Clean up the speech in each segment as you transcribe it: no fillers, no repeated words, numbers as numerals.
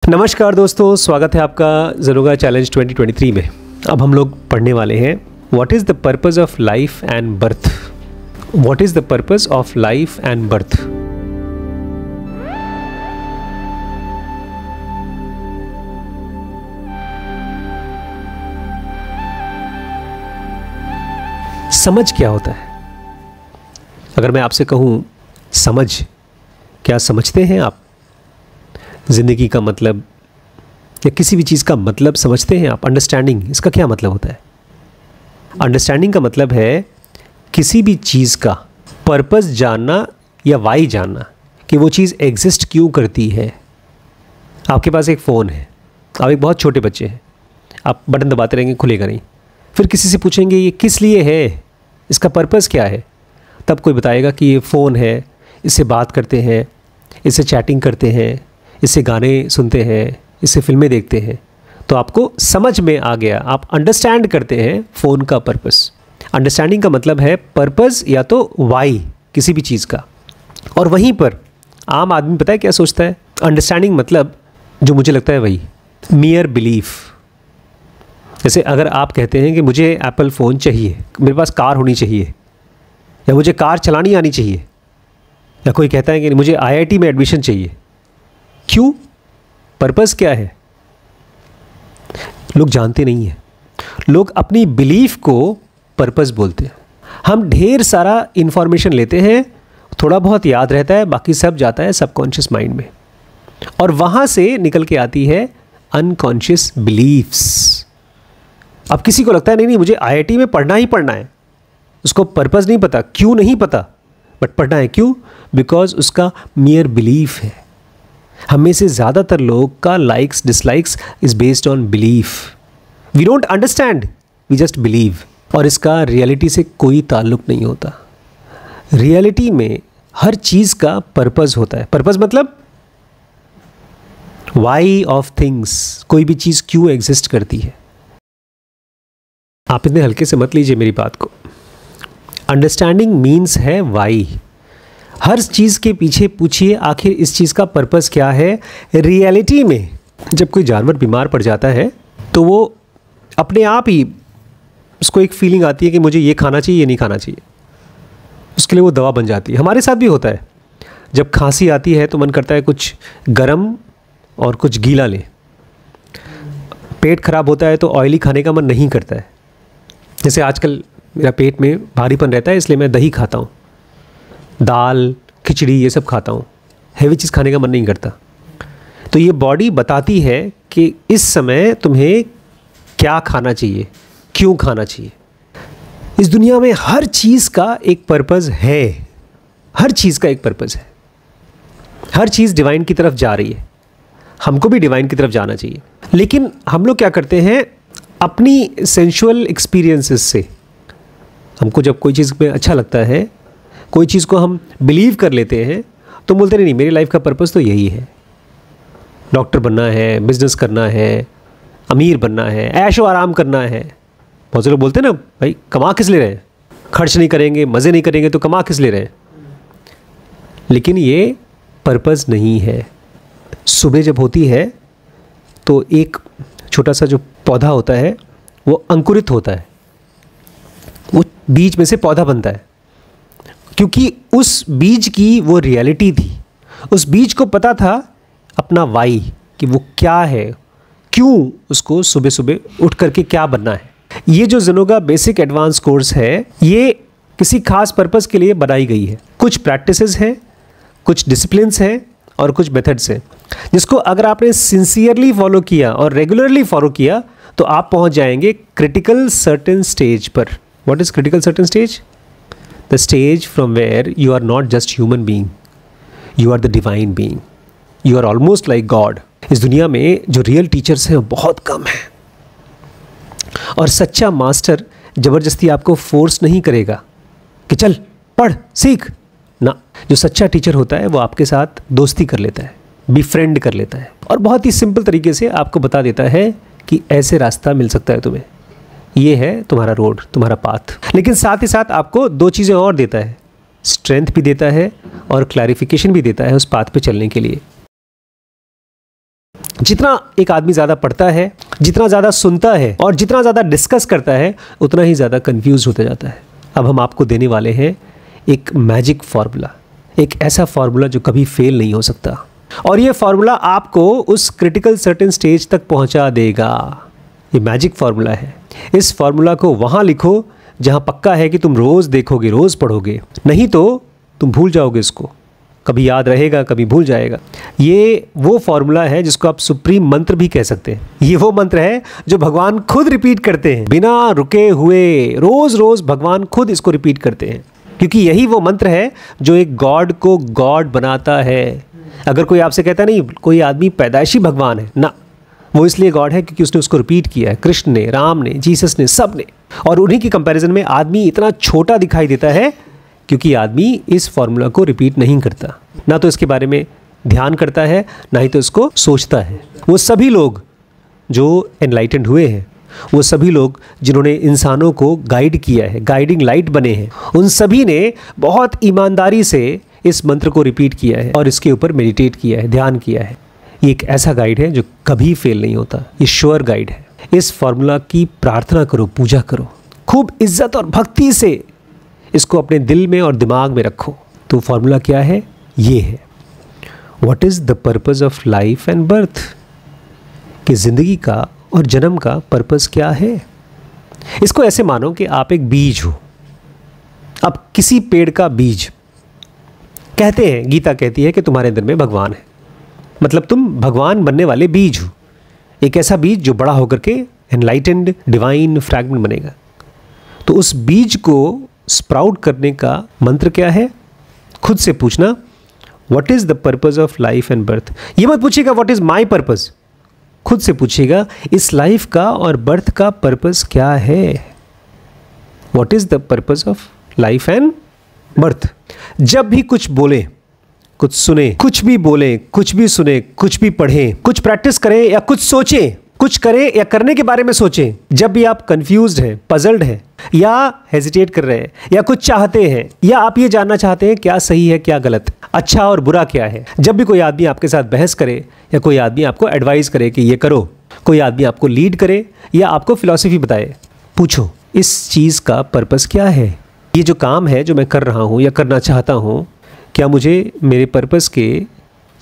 नमस्कार दोस्तों, स्वागत है आपका ज़रूगा चैलेंज 2023 में। अब हम लोग पढ़ने वाले हैं what is the purpose of life and birth. What is the purpose of life and birth. समझ क्या होता है? अगर मैं आपसे कहूँ समझ, क्या समझते हैं आप? ज़िंदगी का मतलब या किसी भी चीज़ का मतलब समझते हैं आप? अंडरस्टैंडिंग, इसका क्या मतलब होता है? अंडरस्टैंडिंग का मतलब है किसी भी चीज़ का पर्पस जानना या वाई जानना, कि वो चीज़ एग्जिस्ट क्यों करती है। आपके पास एक फ़ोन है, आप एक बहुत छोटे बच्चे हैं, आप बटन दबाते रहेंगे, खुलेगा नहीं। फिर किसी से पूछेंगे ये किस लिए है, इसका पर्पस क्या है, तब कोई बताएगा कि ये फ़ोन है, इससे बात करते हैं, इससे चैटिंग करते हैं, इससे गाने सुनते हैं, इससे फिल्में देखते हैं। तो आपको समझ में आ गया, आप अंडरस्टैंड करते हैं फ़ोन का पर्पस। अंडरस्टैंडिंग का मतलब है पर्पस या तो वाई किसी भी चीज़ का। और वहीं पर आम आदमी पता है क्या सोचता है? अंडरस्टैंडिंग मतलब जो मुझे लगता है वही मियर बिलीफ। जैसे अगर आप कहते हैं कि मुझे एप्पल फ़ोन चाहिए, मेरे पास कार होनी चाहिए, या मुझे कार चलानी आनी चाहिए, या कोई कहता है कि मुझे IIT में एडमिशन चाहिए, क्यों? पर्पस क्या है? लोग जानते नहीं हैं। लोग अपनी बिलीफ को पर्पस बोलते हैं। हम ढेर सारा इंफॉर्मेशन लेते हैं, थोड़ा बहुत याद रहता है, बाकी सब जाता है सबकॉन्शियस माइंड में, और वहाँ से निकल के आती है अनकॉन्शियस बिलीफ्स। अब किसी को लगता है नहीं मुझे IIT में पढ़ना ही पढ़ना है, उसको पर्पस नहीं पता, क्यों नहीं पता, बट पढ़ना है। क्यों? बिकॉज उसका मियर बिलीफ है। हम में से ज़्यादातर लोग का likes dislikes is based on belief. We don't understand, we just believe. और इसका रियलिटी से कोई ताल्लुक़ नहीं होता। रियलिटी में हर चीज़ का पर्पस होता है। पर्पस मतलब वाई ऑफ थिंग्स, कोई भी चीज़ क्यों एग्जिस्ट करती है। आप इतने हल्के से मत लीजिए मेरी बात को। अंडरस्टैंडिंग मीन्स है वाई। हर चीज़ के पीछे पूछिए आखिर इस चीज़ का पर्पस क्या है। रियलिटी में जब कोई जानवर बीमार पड़ जाता है तो वो अपने आप ही उसको एक फीलिंग आती है कि मुझे ये खाना चाहिए, ये नहीं खाना चाहिए, उसके लिए वो दवा बन जाती है। हमारे साथ भी होता है, जब खांसी आती है तो मन करता है कुछ गरम और कुछ गीला लें। पेट खराब होता है तो ऑयली खाने का मन नहीं करता है। जैसे आजकल मेरा पेट में भारीपन रहता है, इसलिए मैं दही खाता हूँ, दाल खिचड़ी ये सब खाता हूँ, हैवी चीज़ खाने का मन नहीं करता। तो ये बॉडी बताती है कि इस समय तुम्हें क्या खाना चाहिए, क्यों खाना चाहिए। इस दुनिया में हर चीज़ का एक पर्पस है। हर चीज़ का एक पर्पस है। हर चीज़ डिवाइन की तरफ जा रही है, हमको भी डिवाइन की तरफ जाना चाहिए। लेकिन हम लोग क्या करते हैं, अपनी सेंशुअल एक्सपीरियंसेस से, हमको जब कोई चीज़ में अच्छा लगता है, कोई चीज़ को हम बिलीव कर लेते हैं, तो बोलते नहीं मेरी लाइफ का पर्पस तो यही है, डॉक्टर बनना है, बिजनेस करना है, अमीर बनना है, ऐशो आराम करना है। बहुत से लोग बोलते हैं ना, भाई कमा किस ले रहे हैं, खर्च नहीं करेंगे, मज़े नहीं करेंगे तो कमा किस ले रहे हैं। लेकिन ये पर्पस नहीं है। सुबह जब होती है तो एक छोटा सा जो पौधा होता है वो अंकुरित होता है, वो बीज में से पौधा बनता है, क्योंकि उस बीज की वो रियलिटी थी। उस बीज को पता था अपना वाई, कि वो क्या है, क्यों उसको सुबह सुबह उठ करके क्या बनना है। ये जो ज़रूगा बेसिक एडवांस कोर्स है, ये किसी खास पर्पस के लिए बनाई गई है। कुछ प्रैक्टिसेस हैं, कुछ डिसिप्लिन्स हैं और कुछ मेथड्स हैं, जिसको अगर आपने सिंसियरली फॉलो किया और रेगुलरली फॉलो किया तो आप पहुंच जाएंगे क्रिटिकल सर्टेन स्टेज पर। What is critical certain stage? The stage from where you are not just human being, you are the divine being. You are almost like God. इस दुनिया में जो रियल टीचर्स हैं वो बहुत कम हैं, और सच्चा मास्टर ज़बरदस्ती आपको फोर्स नहीं करेगा कि चल पढ़ सीख ना। जो सच्चा टीचर होता है वो आपके साथ दोस्ती कर लेता है, बिफ्रेंड कर लेता है, और बहुत ही सिंपल तरीके से आपको बता देता है कि ऐसे रास्ता मिल सकता है तुम्हें, ये है तुम्हारा रोड, तुम्हारा पाथ। लेकिन साथ ही साथ आपको दो चीज़ें और देता है, स्ट्रेंथ भी देता है और क्लैरिफिकेशन भी देता है उस पाथ पे चलने के लिए। जितना एक आदमी ज़्यादा पढ़ता है, जितना ज़्यादा सुनता है और जितना ज़्यादा डिस्कस करता है, उतना ही ज़्यादा कंफ्यूज होता जाता है। अब हम आपको देने वाले हैं एक मैजिक फार्मूला, एक ऐसा फार्मूला जो कभी फेल नहीं हो सकता, और ये फार्मूला आपको उस क्रिटिकल सर्टेन स्टेज तक पहुंचा देगा। ये मैजिक फार्मूला है। इस फार्मूला को वहाँ लिखो जहाँ पक्का है कि तुम रोज़ देखोगे, रोज़ पढ़ोगे, नहीं तो तुम भूल जाओगे इसको। कभी याद रहेगा, कभी भूल जाएगा। ये वो फार्मूला है जिसको आप सुप्रीम मंत्र भी कह सकते हैं। ये वो मंत्र है जो भगवान खुद रिपीट करते हैं बिना रुके हुए। रोज़ रोज़ भगवान खुद इसको रिपीट करते हैं, क्योंकि यही वो मंत्र है जो एक गॉड को गॉड बनाता है। अगर कोई आपसे कहता नहीं कोई आदमी पैदाइशी भगवान है, ना, वो इसलिए गॉड है क्योंकि उसने उसको रिपीट किया है। कृष्ण ने, राम ने, जीसस ने, सब ने। और उन्हीं की कंपैरिजन में आदमी इतना छोटा दिखाई देता है क्योंकि आदमी इस फॉर्मूला को रिपीट नहीं करता, ना तो इसके बारे में ध्यान करता है, ना ही तो इसको सोचता है। वो सभी लोग जो एनलाइटेंड हुए हैं, वो सभी लोग जिन्होंने इंसानों को गाइड किया है, गाइडिंग लाइट बने हैं, उन सभी ने बहुत ईमानदारी से इस मंत्र को रिपीट किया है और इसके ऊपर मेडिटेट किया है, ध्यान किया है। ये एक ऐसा गाइड है जो कभी फेल नहीं होता। ये श्योर गाइड है। इस फॉर्मूला की प्रार्थना करो, पूजा करो, खूब इज्जत और भक्ति से इसको अपने दिल में और दिमाग में रखो। तो फॉर्मूला क्या है? ये है, what is the purpose of life and birth, कि ज़िंदगी का और जन्म का पर्पज़ क्या है। इसको ऐसे मानो कि आप एक बीज हो। अब किसी पेड़ का बीज, कहते हैं, गीता कहती है कि तुम्हारे अंदर में भगवान है, मतलब तुम भगवान बनने वाले बीज हो। एक ऐसा बीज जो बड़ा होकर के एनलाइटेंड डिवाइन फ्रैगमेंट बनेगा। तो उस बीज को स्प्राउट करने का मंत्र क्या है? खुद से पूछना, what is the purpose of life and birth. ये मत पूछिएगा व्हाट इज़ माई पर्पज़, खुद से पूछिएगा इस लाइफ का और बर्थ का पर्पज़ क्या है। What is the purpose of life and birth. जब भी कुछ बोले, कुछ सुने, कुछ भी बोले, कुछ भी सुने, कुछ भी पढ़ें, कुछ प्रैक्टिस करें या कुछ सोचें, कुछ करें या करने के बारे में सोचें, जब भी आप कंफ्यूज्ड हैं, पजल्ड हैं, या हेजिटेट कर रहे हैं, या कुछ चाहते हैं, या आप ये जानना चाहते हैं क्या सही है क्या गलत, अच्छा और बुरा क्या है, जब भी कोई आदमी आपके साथ बहस करे या कोई आदमी आपको एडवाइस करे कि ये करो, कोई आदमी आपको लीड करे या आपको फिलॉसफी बताए, पूछो इस चीज़ का पर्पस क्या है। ये जो काम है जो मैं कर रहा हूँ या करना चाहता हूँ, क्या मुझे मेरे पर्पस के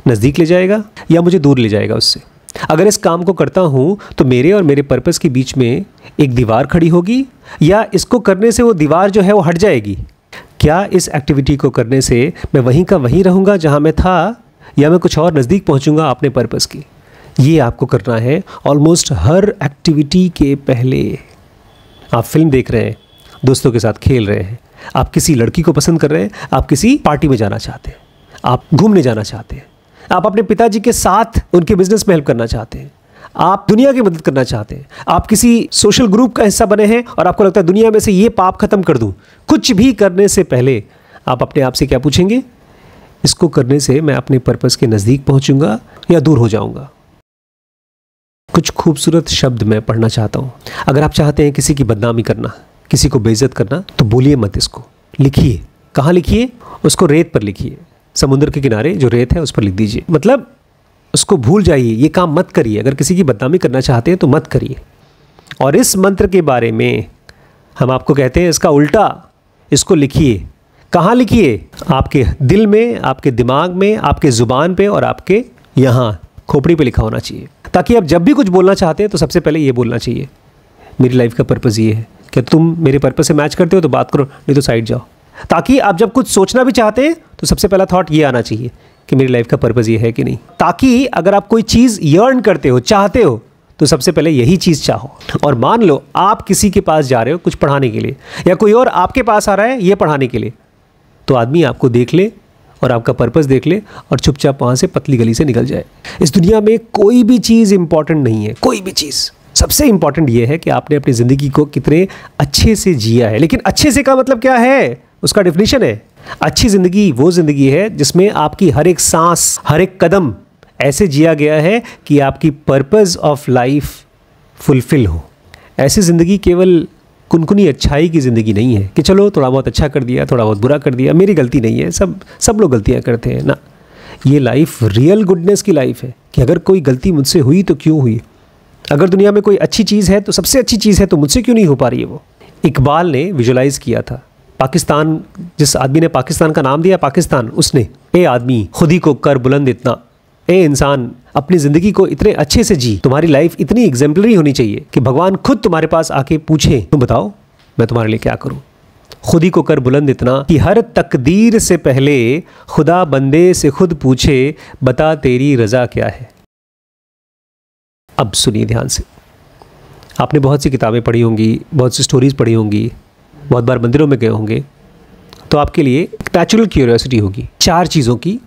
नज़दीक ले जाएगा या मुझे दूर ले जाएगा उससे। अगर इस काम को करता हूँ तो मेरे और मेरे पर्पस के बीच में एक दीवार खड़ी होगी, या इसको करने से वो दीवार जो है वो हट जाएगी। क्या इस एक्टिविटी को करने से मैं वहीं का वहीं रहूँगा जहाँ मैं था, या मैं कुछ और नज़दीक पहुँचूँगा अपने पर्पस की। ये आपको करना है ऑलमोस्ट हर एक्टिविटी के पहले। आप फिल्म देख रहे हैं, दोस्तों के साथ खेल रहे हैं, आप किसी लड़की को पसंद कर रहे हैं, आप किसी पार्टी में जाना चाहते हैं, आप घूमने जाना चाहते हैं, आप अपने पिताजी के साथ उनके बिजनेस में हेल्प करना चाहते हैं, आप दुनिया की मदद करना चाहते हैं, आप किसी सोशल ग्रुप का हिस्सा बने हैं और आपको लगता है दुनिया में से ये पाप खत्म कर दूं। कुछ भी करने से पहले आप अपने आप से क्या पूछेंगे? इसको करने से मैं अपने पर्पस के नज़दीक पहुंचूंगा या दूर हो जाऊंगा। कुछ खूबसूरत शब्द मैं पढ़ना चाहता हूँ। अगर आप चाहते हैं किसी की बदनामी करना, किसी को बेइज्जत करना, तो बोलिए मत, इसको लिखिए। कहाँ लिखिए? उसको रेत पर लिखिए, समुद्र के किनारे जो रेत है उस पर लिख दीजिए। मतलब उसको भूल जाइए, ये काम मत करिए। अगर किसी की बदनामी करना चाहते हैं तो मत करिए। और इस मंत्र के बारे में हम आपको कहते हैं इसका उल्टा, इसको लिखिए। कहाँ लिखिए? आपके दिल में, आपके दिमाग में, आपके ज़ुबान पे और आपके यहाँ खोपड़ी पे लिखा होना चाहिए, ताकि आप जब भी कुछ बोलना चाहते हैं तो सबसे पहले ये बोलना चाहिए, मेरी लाइफ का पर्पज़ ये है। क्या तुम मेरे पर्पज़ से मैच करते हो तो बात करो, नहीं तो साइड जाओ। ताकि आप जब कुछ सोचना भी चाहते हैं तो सबसे पहला थॉट ये आना चाहिए कि मेरी लाइफ का पर्पज़ ये है कि नहीं। ताकि अगर आप कोई चीज़ यर्न करते हो, चाहते हो, तो सबसे पहले यही चीज़ चाहो। और मान लो आप किसी के पास जा रहे हो कुछ पढ़ाने के लिए, या कोई और आपके पास आ रहा है ये पढ़ाने के लिए, तो आदमी आपको देख ले और आपका पर्पज़ देख ले और चुपचाप वहाँ से पतली गली से निकल जाए। इस दुनिया में कोई भी चीज़ इंपॉर्टेंट नहीं है, कोई भी चीज़। सबसे इंपॉर्टेंट ये है कि आपने अपनी ज़िंदगी को कितने अच्छे से जिया है। लेकिन अच्छे से का मतलब क्या है? उसका डेफिनेशन है। अच्छी ज़िंदगी वो ज़िंदगी है जिसमें आपकी हर एक सांस, हर एक कदम ऐसे जिया गया है कि आपकी पर्पज़ ऑफ लाइफ फुलफिल हो। ऐसी ज़िंदगी केवल कुनकुनी अच्छाई की ज़िंदगी नहीं है कि चलो थोड़ा बहुत अच्छा कर दिया, थोड़ा बहुत बुरा कर दिया, मेरी गलती नहीं है, सब लोग गलतियाँ करते हैं ना। ये लाइफ रियल गुडनेस की लाइफ है कि अगर कोई गलती मुझसे हुई तो क्यों हुई, अगर दुनिया में कोई अच्छी चीज़ है तो सबसे अच्छी चीज़ है तो मुझसे क्यों नहीं हो पा रही है वो। इकबाल ने विजुलाइज किया था पाकिस्तान, जिस आदमी ने पाकिस्तान का नाम दिया पाकिस्तान, उसने, ए आदमी खुद ही को कर बुलंद इतना, ए इंसान अपनी ज़िंदगी को इतने अच्छे से जी, तुम्हारी लाइफ इतनी एग्जाम्पलरी होनी चाहिए कि भगवान खुद तुम्हारे पास आके पूछे तुम बताओ मैं तुम्हारे लिए क्या करूं। खुद ही को कर बुलंद इतना कि हर तकदीर से पहले खुदा बंदे से खुद पूछे बता तेरी रज़ा क्या है। अब सुनिए ध्यान से, आपने बहुत सी किताबें पढ़ी होंगी, बहुत सी स्टोरीज़ पढ़ी होंगी, बहुत बार मंदिरों में गए होंगे, तो आपके लिए एक नेचुरल क्यूरियोसिटी होगी 4 चीज़ों की।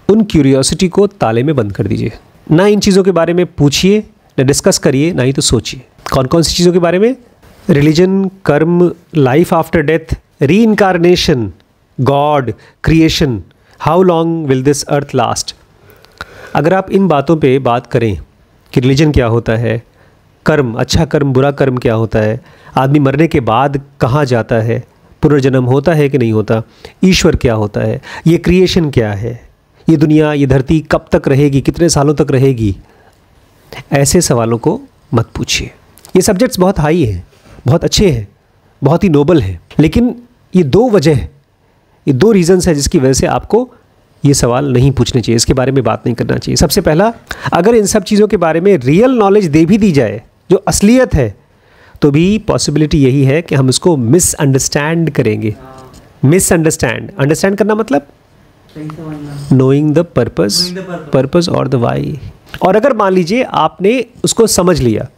उन क्यूरियोसिटी को ताले में बंद कर दीजिए। ना इन चीज़ों के बारे में पूछिए, ना डिस्कस करिए, ना ही तो सोचिए। कौन कौन सी चीज़ों के बारे में? रिलीजन, कर्म, लाइफ आफ्टर डेथ, री incarnation, God, creation, how long will this earth last. अगर आप इन बातों पे बात करें कि रिलीजन क्या होता है, कर्म, अच्छा कर्म बुरा कर्म क्या होता है, आदमी मरने के बाद कहाँ जाता है, पुनर्जन्म होता है कि नहीं होता, ईश्वर क्या होता है, ये क्रिएशन क्या है, ये दुनिया, ये धरती कब तक रहेगी, कितने सालों तक रहेगी, ऐसे सवालों को मत पूछिए। ये सब्जेक्ट्स बहुत हाई हैं, बहुत अच्छे हैं, बहुत ही नोबल हैं, लेकिन ये 2 वजह, ये 2 रीज़न्स है जिसकी वजह से आपको ये सवाल नहीं पूछने चाहिए, इसके बारे में बात नहीं करना चाहिए। सबसे पहला, अगर इन सब चीज़ों के बारे में रियल नॉलेज दे भी दी जाए, जो असलियत है, तो भी पॉसिबिलिटी यही है कि हम इसको मिसअंडरस्टैंड करेंगे। मिसअंडरस्टैंड, अंडरस्टैंड करना मतलब नोइंग द पर्पस और द वाई। और अगर मान लीजिए आपने उसको समझ लिया,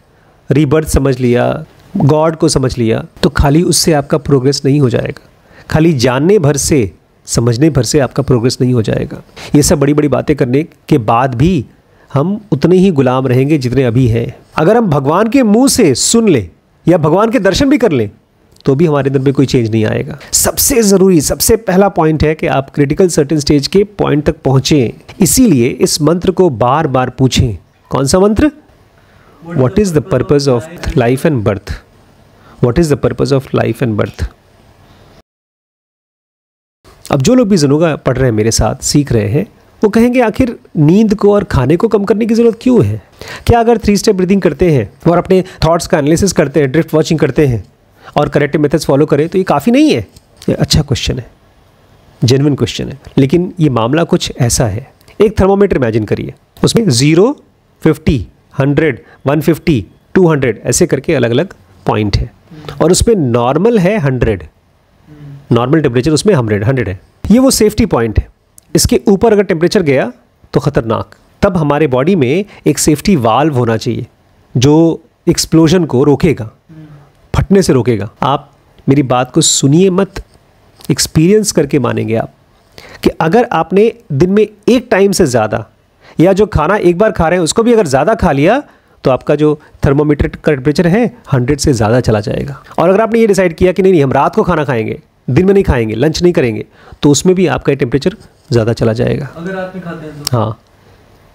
रीबर्थ समझ लिया, गॉड को समझ लिया, तो खाली उससे आपका प्रोग्रेस नहीं हो जाएगा, खाली जानने भर से, समझने भर से आपका प्रोग्रेस नहीं हो जाएगा। ये सब बड़ी बड़ी बातें करने के बाद भी हम उतने ही गुलाम रहेंगे जितने अभी हैं। अगर हम भगवान के मुंह से सुन लें या भगवान के दर्शन भी कर लें तो भी हमारे अंदर में कोई चेंज नहीं आएगा। सबसे ज़रूरी, सबसे पहला पॉइंट है कि आप क्रिटिकल सर्टेन स्टेज के पॉइंट तक पहुँचें। इसीलिए इस मंत्र को बार बार पूछें। कौन सा मंत्र? What is the purpose of life and birth? What is the purpose of life and birth? अब जो लोग भी ज़नोगा पढ़ रहे हैं मेरे साथ, सीख रहे हैं, वो कहेंगे आखिर नींद को और खाने को कम करने की ज़रूरत क्यों है? क्या अगर 3 स्टेप ब्रीदिंग करते हैं और अपने थॉट्स का एनालिसिस करते हैं, ड्रिफ्ट वॉचिंग करते हैं और करेक्टिव मेथड्स फॉलो करें तो ये काफ़ी नहीं है? ये अच्छा क्वेश्चन है, जेन्युइन क्वेश्चन है। लेकिन ये मामला कुछ ऐसा है, एक थर्मोमीटर इमेजिन करिए, उसमें 0, 50, 100, 150, 200 ऐसे करके अलग अलग पॉइंट है और उसमें नॉर्मल है 100, नॉर्मल टेम्परेचर उसमें 100 है। ये वो सेफ्टी पॉइंट है। इसके ऊपर अगर टेम्परेचर गया तो ख़तरनाक। तब हमारे बॉडी में एक सेफ्टी वाल्व होना चाहिए जो एक्सप्लोजन को रोकेगा, फटने से रोकेगा। आप मेरी बात को सुनिए मत, एक्सपीरियंस करके मानेंगे आप कि अगर आपने दिन में एक टाइम से ज़्यादा या जो खाना एक बार खा रहे हैं उसको भी अगर ज़्यादा खा लिया तो आपका जो थर्मोमीटर का टेम्परेचर है 100 से ज़्यादा चला जाएगा। और अगर आपने ये डिसाइड किया कि नहीं हम रात को खाना खाएंगे, दिन में नहीं खाएंगे, लंच नहीं करेंगे, तो उसमें भी आपका टेम्परेचर ज़्यादा चला जाएगा। अगर रात में खाते हैं तो? हाँ,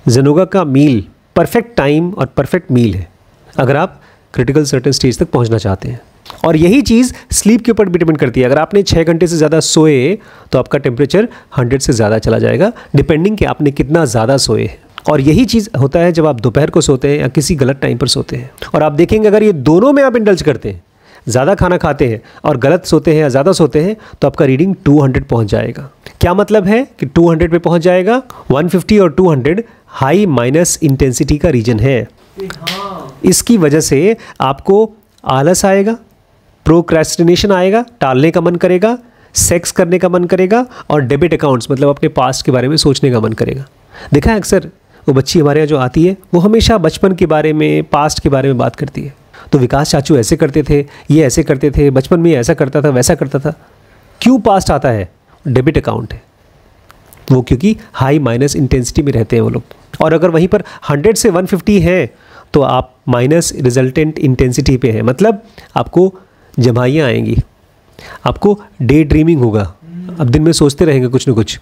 ज़नोगा का मील परफेक्ट टाइम और परफेक्ट मील है अगर आप क्रिटिकल सर्टेन स्टेज तक पहुंचना चाहते हैं। और यही चीज़ स्लीप के ऊपर भी डिपेंड करती है। अगर आपने 6 घंटे से ज़्यादा सोए तो आपका टेम्परेचर 100 से ज़्यादा चला जाएगा, डिपेंडिंग कि आपने कितना ज़्यादा सोए। और यही चीज़ होता है जब आप दोपहर को सोते हैं या किसी गलत टाइम पर सोते हैं। और आप देखेंगे अगर ये दोनों में आप इंडल्ज करते हैं, ज़्यादा खाना खाते हैं और गलत सोते हैं या ज़्यादा सोते हैं, तो आपका रीडिंग 200 पहुंच जाएगा। क्या मतलब है कि 200 पे पहुंच जाएगा? 150 और 200 हाई माइनस इंटेंसिटी का रीजन है। इसकी वजह से आपको आलस आएगा, प्रोक्रेस्टिनेशन आएगा, टालने का मन करेगा, सेक्स करने का मन करेगा और डेबिट अकाउंट्स मतलब अपने पास्ट के बारे में सोचने का मन करेगा। देखा है अक्सर वो बच्ची हमारे यहाँ जो आती है वो हमेशा बचपन के बारे में, पास्ट के बारे में बात करती है। तो विकास चाचू ऐसे करते थे, ये ऐसे करते थे, बचपन में ऐसा करता था, वैसा करता था। क्यों पास्ट आता है? डेबिट अकाउंट है वो, क्योंकि हाई माइनस इंटेंसिटी में रहते हैं वो लोग। और अगर वहीं पर 100 से 150 है तो आप माइनस रिजल्टेंट इंटेंसिटी पे है, मतलब आपको जमाइयाँ आएंगी, आपको डे ड्रीमिंग होगा, अब दिन में सोचते रहेंगे कुछ न कुछ,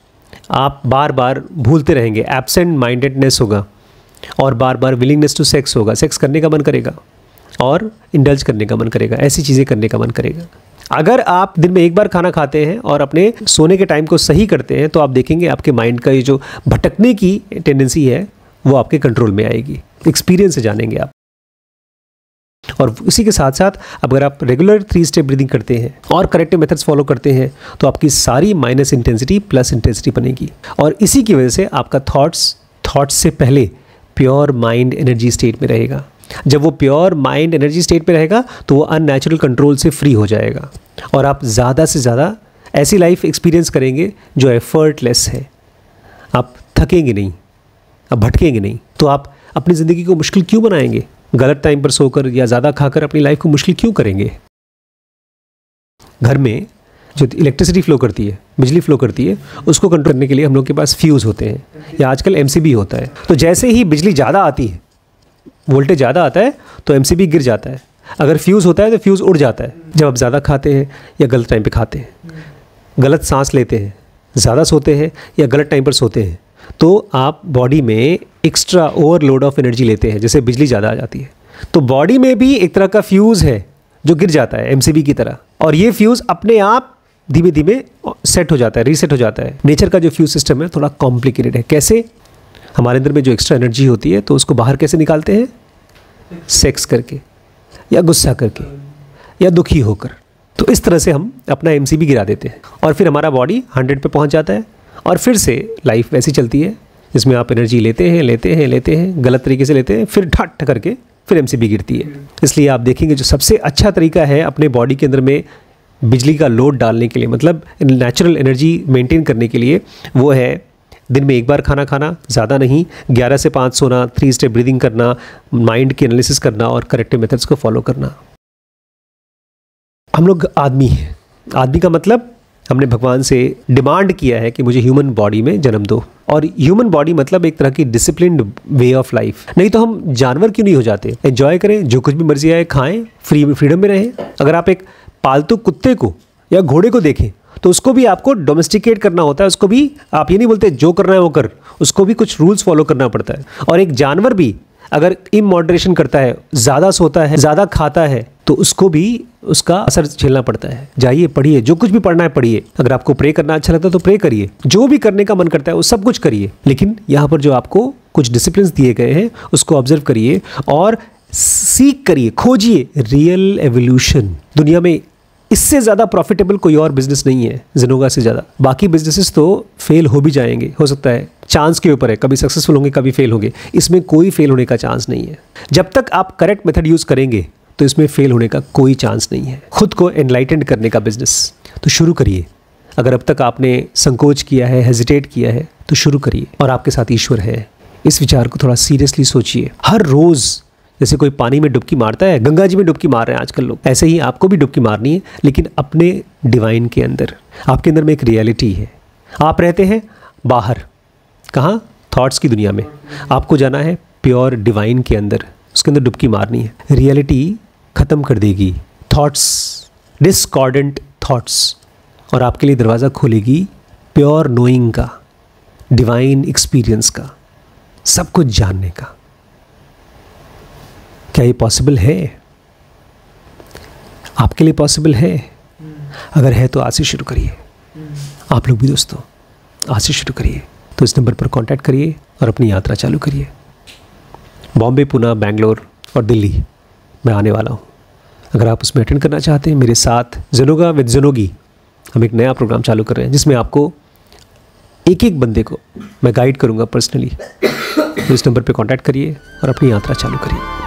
आप बार बार भूलते रहेंगे, एब्सेंट माइंडेडनेस होगा और बार बार विलिंगनेस टू सेक्स होगा, सेक्स करने का मन करेगा और इंडल्ज करने का मन करेगा, ऐसी चीज़ें करने का मन करेगा। अगर आप दिन में एक बार खाना खाते हैं और अपने सोने के टाइम को सही करते हैं तो आप देखेंगे आपके माइंड का ये जो भटकने की टेंडेंसी है वो आपके कंट्रोल में आएगी। एक्सपीरियंस से जानेंगे आप। और इसी के साथ साथ अगर आप रेगुलर 3 स्टेप ब्रीदिंग करते हैं और करेक्टिव मेथड्स फॉलो करते हैं तो आपकी सारी माइनस इंटेंसिटी प्लस इंटेंसिटी बनेगी। और इसी की वजह से आपका थॉट्स से पहले प्योर माइंड एनर्जी स्टेट में रहेगा। जब वो प्योर माइंड एनर्जी स्टेट में रहेगा तो वो अननेचुरल कंट्रोल से फ्री हो जाएगा और आप ज़्यादा से ज़्यादा ऐसी लाइफ एक्सपीरियंस करेंगे जो एफर्टलेस है। आप थकेंगे नहीं, आप भटकेंगे नहीं। तो आप अपनी ज़िंदगी को मुश्किल क्यों बनाएंगे? गलत टाइम पर सोकर या ज़्यादा खाकर अपनी लाइफ को मुश्किल क्यों करेंगे? घर में जो इलेक्ट्रिसिटी फ्लो करती है, बिजली फ्लो करती है, उसको कंट्रोल करने के लिए हम लोग के पास फ्यूज़ होते हैं या आजकल एमसीबी होता है। तो जैसे ही बिजली ज़्यादा आती है, वोल्टेज ज़्यादा आता है तो एमसीबी गिर जाता है। अगर फ्यूज़ होता है तो फ्यूज़ उड़ जाता है। जब आप ज़्यादा खाते हैं या गलत टाइम पे खाते हैं, गलत सांस लेते हैं, ज़्यादा सोते हैं या गलत टाइम पर सोते हैं, तो आप बॉडी में एक्स्ट्रा ओवरलोड ऑफ एनर्जी लेते हैं, जैसे बिजली ज़्यादा आ जाती है। तो बॉडी में भी एक तरह का फ्यूज़ है जो गिर जाता है एमसीबी की तरह, और ये फ्यूज़ अपने आप धीमे धीमे सेट हो जाता है, रीसेट हो जाता है। नेचर का जो फ्यूज़ सिस्टम है थोड़ा कॉम्प्लिकेटेड है। कैसे? हमारे अंदर में जो एक्स्ट्रा एनर्जी होती है तो उसको बाहर कैसे निकालते हैं? सेक्स करके या गुस्सा करके या दुखी होकर। तो इस तरह से हम अपना एमसीबी गिरा देते हैं और फिर हमारा बॉडी 100 पे पहुंच जाता है और फिर से लाइफ वैसी चलती है जिसमें आप एनर्जी लेते हैं, गलत तरीके से लेते हैं, फिर ढट करके फिर एमसीबी गिरती है। इसलिए आप देखेंगे जो सबसे अच्छा तरीका है अपने बॉडी के अंदर में बिजली का लोड डालने के लिए, मतलब नेचुरल एनर्जी मेंटेन करने के लिए, वो है दिन में एक बार खाना खाना, ज़्यादा नहीं, 11 से 5 सोना, 3 स्टेप ब्रीदिंग करना, माइंड की एनालिसिस करना और करेक्टिव मेथड्स को फॉलो करना। हम लोग आदमी हैं। आदमी का मतलब हमने भगवान से डिमांड किया है कि मुझे ह्यूमन बॉडी में जन्म दो, और ह्यूमन बॉडी मतलब एक तरह की डिसिप्लिन्ड वे ऑफ लाइफ। नहीं तो हम जानवर क्यों नहीं हो जाते? एंजॉय करें, जो कुछ भी मर्जी आए खाएं, फ्रीडम में रहें। अगर आप एक पालतू कुत्ते को या घोड़े को देखें तो उसको भी आपको डोमेस्टिकेट करना होता है। उसको भी आप ये नहीं बोलते जो करना है वो कर, उसको भी कुछ रूल्स फॉलो करना पड़ता है। और एक जानवर भी अगर इमॉडरेशन करता है, ज़्यादा सोता है, ज़्यादा खाता है, तो उसको भी उसका असर झेलना पड़ता है। जाइए पढ़िए, जो कुछ भी पढ़ना है पढ़िए। अगर आपको प्रे करना अच्छा लगता है तो प्रे करिए, जो भी करने का मन करता है वो सब कुछ करिए। लेकिन यहाँ पर जो आपको कुछ डिसिप्लिन दिए गए हैं उसको ऑब्जर्व करिए और सीख करिए, खोजिए रियल एवोल्यूशन। दुनिया में इससे ज़्यादा प्रॉफिटेबल कोई और बिजनेस नहीं है ज़ेनोगा से ज़्यादा। बाकी बिजनेसेस तो फेल हो भी जाएंगे, हो सकता है, चांस के ऊपर है, कभी सक्सेसफुल होंगे कभी फेल होंगे। इसमें कोई फेल होने का चांस नहीं है। जब तक आप करेक्ट मेथड यूज़ करेंगे तो इसमें फेल होने का कोई चांस नहीं है। खुद को एनलाइटेंड करने का बिजनेस तो शुरू करिए। अगर अब तक आपने संकोच किया है, हेजिटेट किया है, तो शुरू करिए। और आपके साथ ईश्वर है, इस विचार को थोड़ा सीरियसली सोचिए। हर रोज़ जैसे कोई पानी में डुबकी मारता है, गंगा जी में डुबकी मार रहे हैं आजकल लोग, ऐसे ही आपको भी डुबकी मारनी है, लेकिन अपने डिवाइन के अंदर। आपके अंदर में एक रियलिटी है। आप रहते हैं बाहर, कहाँ? थॉट्स की दुनिया में। आपको जाना है प्योर डिवाइन के अंदर, उसके अंदर डुबकी मारनी है। रियलिटी ख़त्म कर देगी थॉट्स, डिस्कॉर्डेंट थॉट्स, और आपके लिए दरवाज़ा खोलेगी प्योर नोइंग का, डिवाइन एक्सपीरियंस का, सब कुछ जानने का। क्या ये पॉसिबल है? आपके लिए पॉसिबल है? अगर है तो आज से शुरू करिए। आप लोग भी दोस्तों आज से शुरू करिए। तो इस नंबर पर कांटेक्ट करिए और अपनी यात्रा चालू करिए। बॉम्बे, पुणे, बेंगलोर और दिल्ली मैं आने वाला हूँ। अगर आप उसमें अटेंड करना चाहते हैं मेरे साथ, ज़ेनोगा विद ज़ेनोगी, हम एक नया प्रोग्राम चालू कर रहे हैं जिसमें आपको एक एक बंदे को मैं गाइड करूँगा पर्सनली। तो इस नंबर पर कांटेक्ट करिए और अपनी यात्रा चालू करिए।